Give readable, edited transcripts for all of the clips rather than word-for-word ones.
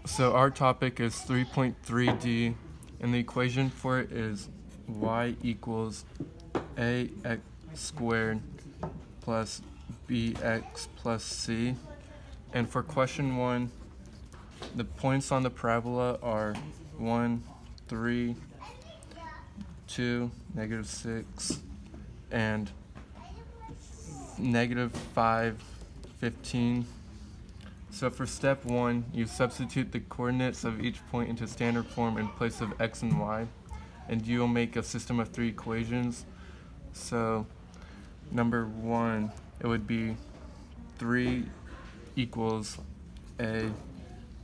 So our topic is 3.3D, and the equation for it is y equals ax squared plus bx plus c. And for question 1, the points on the parabola are 1, 3, 2, -6, and -5, 15. So for step 1, you substitute the coordinates of each point into standard form in place of x and y, and you'll make a system of 3 equations. So number 1, it would be 3 equals a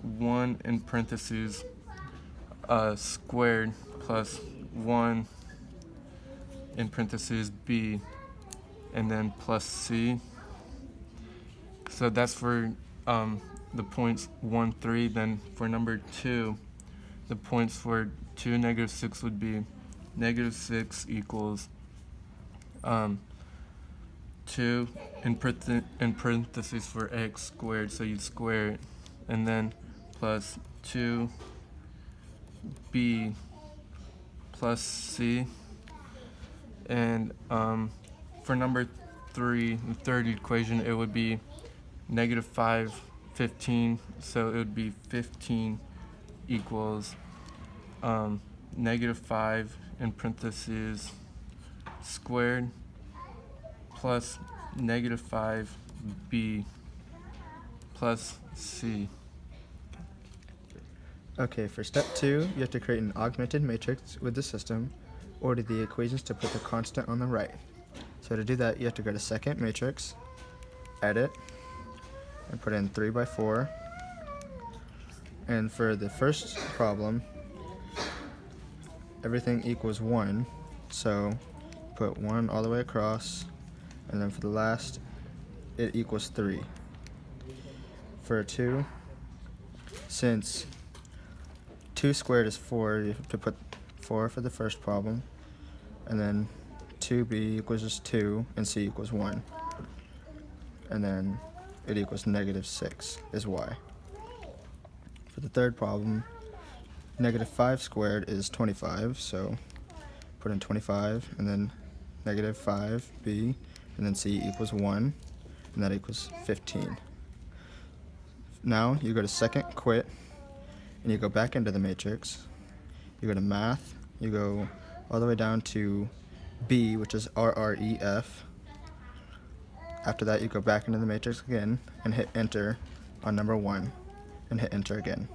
1 in parentheses squared plus 1 in parentheses b, and then plus c. So that's for the points 1, 3. Then for number 2, the points for 2, -6 would be -6 equals 2 in parentheses for x squared, so you'd square it, and then plus 2b plus c. And for number 3, the third equation, it would be -5, 15, so it would be 15 equals -5 in parentheses squared plus -5b plus c. Okay, for step 2, you have to create an augmented matrix with the system, order the equations to put the constant on the right. So to do that, you have to go to second matrix, edit, and put in 3 by 4. And for the first problem, everything equals 1, so put 1 all the way across, and then for the last, it equals 3. For 2, since 2 squared is 4, you have to put 4 for the first problem, and then 2b equals just 2, and c equals 1. And then it equals -6 is y. For the third problem, -5 squared is 25, so put in 25, and then -5b, and then c equals 1, and that equals 15. Now you go to second quit, and you go back into the matrix. You go to math, you go all the way down to b, which is RREF. After that, you go back into the matrix again and hit enter on number 1, and hit enter again.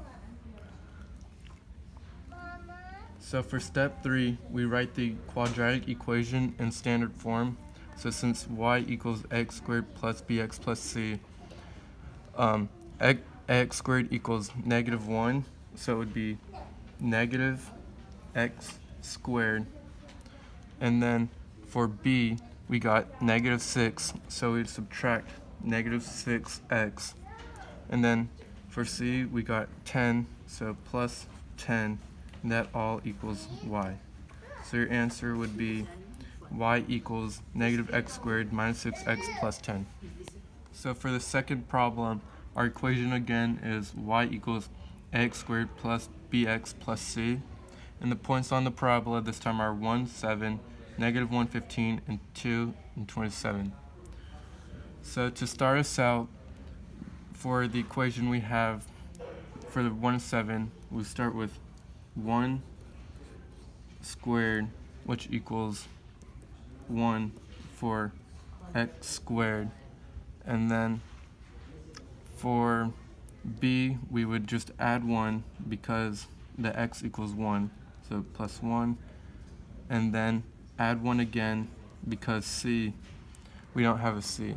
So for step 3, we write the quadratic equation in standard form. So since y equals x squared plus bx plus c, x squared equals -1, so it would be -x squared. And then for b, we got -6, so we'd subtract -6x. And then for c, we got 10, so plus 10, and that all equals y. So your answer would be y equals -x squared minus 6x plus 10. So for the second problem, our equation again is y equals ax squared plus bx plus c. And the points on the parabola this time are 1, 7, -1, 15, and 2, and 27. So to start us out, for the equation we have for the 1, 7, we start with 1 squared, which equals 1 for x squared. And then for b, we would just add 1 because the x equals 1, so plus 1, and then add 1 again because c, we don't have a c.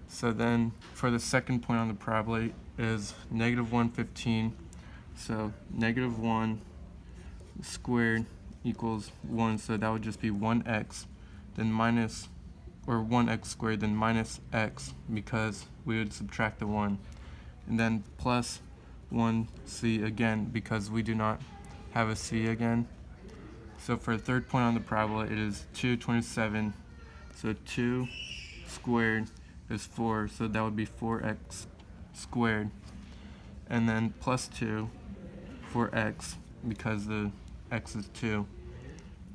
So then for the second point on the parabola is -1, 15, so -1 squared equals 1, so that would just be 1x, then minus, or 1x squared, then minus x, because we would subtract the 1, and then plus 1c again, because we do not have a c again. So for the third point on the parabola, it is 227, so 2 squared is 4, so that would be 4x squared. and then plus 2 for x, because the x is 2,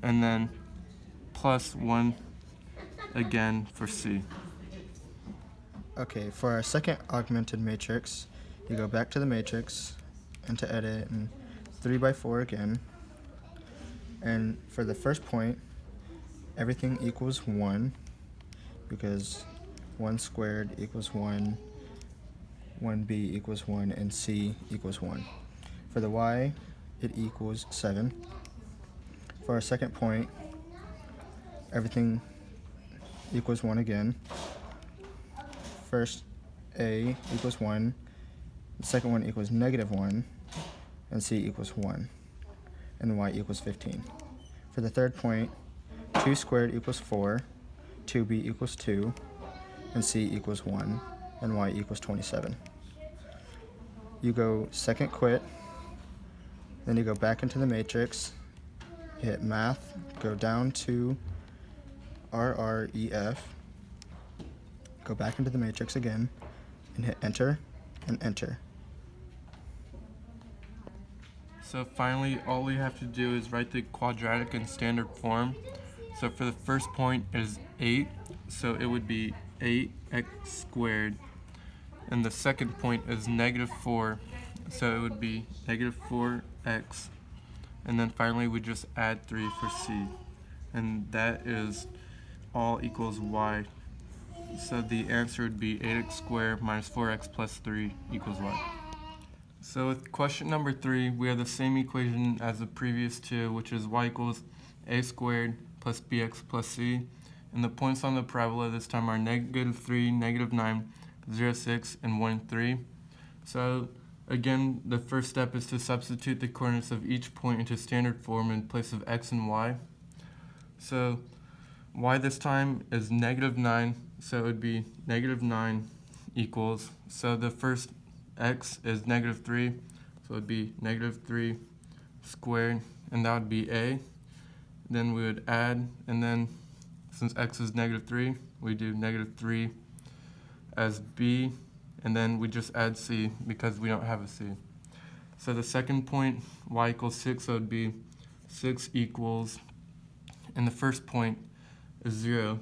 and then plus 1 again for c. Okay, for our second augmented matrix, you go back to the matrix and to edit, and 3 by 4 again. And for the first point, everything equals 1, because 1 squared equals 1, 1b equals 1, and c equals 1. For the y, it equals 7. For our second point, everything equals 1 again. First, a equals 1, the second one equals -1, and c equals 1, and y equals 15. For the third point, 2 squared equals 4, 2b equals 2, and c equals 1, and y equals 27. You go second quit, then you go back into the matrix, you hit math, go down to RREF, go back into the matrix again, and hit enter and enter. So finally, all we have to do is write the quadratic in standard form. So for the first point is 8, so it would be 8x squared. And the second point is -4, so it would be -4x. And then finally we just add 3 for c. And that is all equals y. So the answer would be 8x squared minus 4x plus 3 equals y. So with question number 3, we have the same equation as the previous two, which is y equals a squared plus bx plus c. And the points on the parabola this time are -3, -9, 0, 6, and 1, 3. So again, the first step is to substitute the coordinates of each point into standard form in place of x and y. So y this time is -9, so it would be -9 equals, so the first x is -3, so it would be -3 squared, and that would be a. Then we would add, and then since x is -3, we do -3 as b, and then we just add c because we don't have a c. So the second point, y equals 6, so it would be 6 equals, and the first point is 0,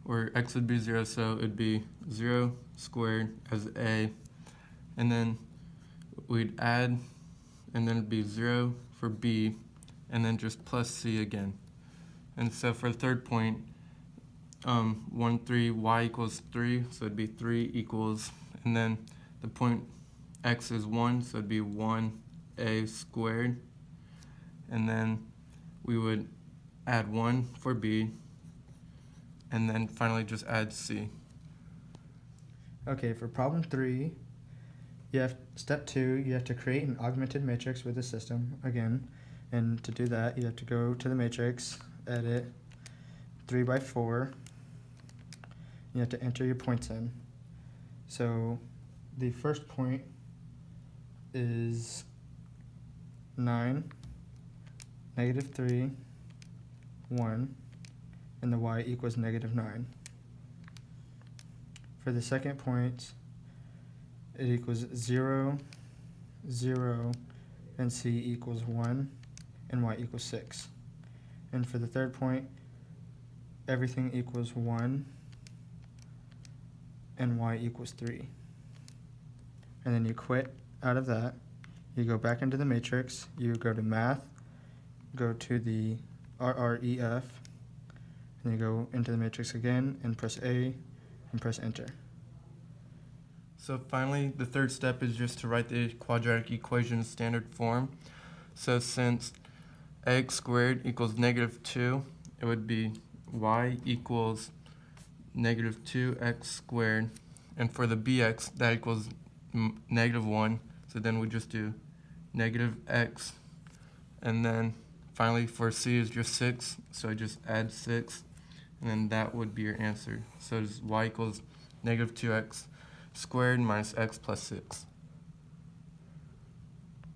or x would be 0, so it would be 0 squared as a, and then we'd add, and then it'd be 0 for b, and then just plus c again. And so for the third point, 1, 3, y equals 3, so it'd be 3 equals, and then the point x is 1, so it'd be 1a squared, and then we would add 1 for b, and then finally just add c. Okay, for problem 3, step 2, you have to create an augmented matrix with the system again, and to do that, you have to go to the matrix, edit 3 by 4. You have to enter your points in. So the first point is 9, -3, 1, and the y equals -9. For the second point, it equals 0, 0, and c equals 1, and y equals 6. And for the third point, everything equals 1, and y equals 3. And then you quit out of that. You go back into the matrix. You go to math, go to the RREF, and you go into the matrix again and press A and press enter. So finally, the third step is just to write the quadratic equation in standard form. So since x squared equals -2, it would be y equals -2x squared, and for the bx, that equals -1, so then we just do -x, and then finally for c is just 6, so I just add 6, and then that would be your answer. So it's y equals -2x squared minus x plus 6.